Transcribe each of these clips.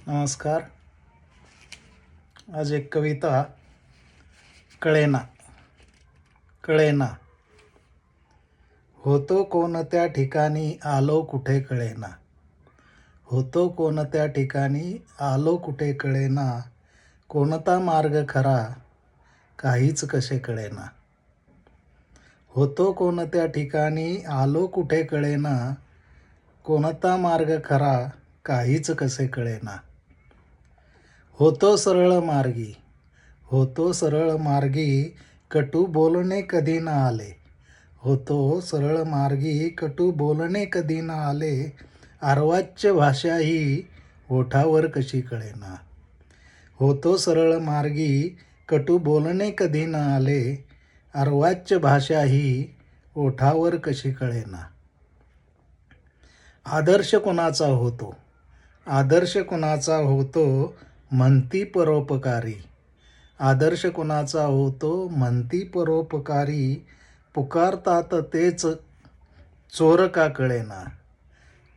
नमस्कार. आज एक कविता. कळेना कळेना. होतो कोणत्या ठिकाणी आलो कुठे कळेना. होतो कोणत्या ठिकाणी आलो कुठे कळेना. कोणता मार्ग खरा काहीच कसे कळेना. होतो कोणत्या ठिकाणी आलो कुठे कळेना. कोणता मार्ग खरा काहीच कसे कळेना. होतो सरळ मार्गी कटू बोलणे कधी न आले. होतो सरळ मार्गी कटू बोलणे कधी न आले. अर्वाच्य भाषा ही ओठावर कशी कळेना. होतो सरळ मार्गी कटू बोलणे कधी न आले. अर्वाच्य भाषा ही ओठावर कशी कळेना. आदर्श कुणाचा होतो म्हणती परोपकारी. आदर्श कुणाचा होतो म्हणती परोपकारी. पुकारतात तेच चोर का कळेना.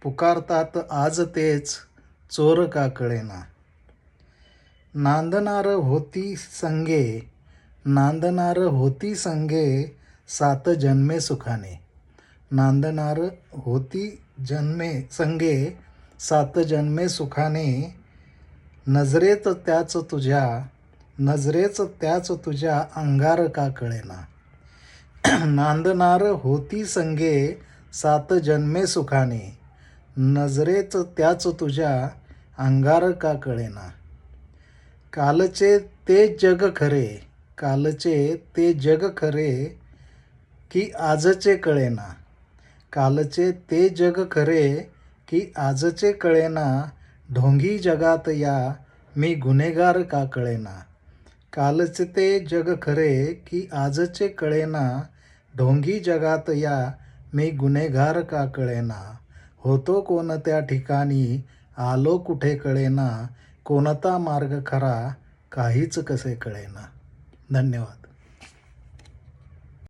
पुकारतात आज तेच चोर का कळेना. नांदणार होती संगे सात जन्मे सुखाने. नांदणार होती संगे सात जन्मे सुखाने. नजरेत त्याच तुझ्या अंगार का कळेना. नांदणार होती संगे सात जन्मे सुखाने. नजरेत त्याच तुझ्या अंगार का कळेना. कालचे ते जग खरे की आजचे कळेना. कालचे ते जग खरे की आजचे कळेना. ढोंगी जगात या मी गुन्हेगार का कळेना. कालचे ते जग खरे की आजचे कळेना. ढोंगी जगात या मी गुन्हेगार का कळेना. होतो कोणत्या ठिकाणी आलो कुठे कळेना. कोणता मार्ग खरा काहीच कसे कळेना. धन्यवाद.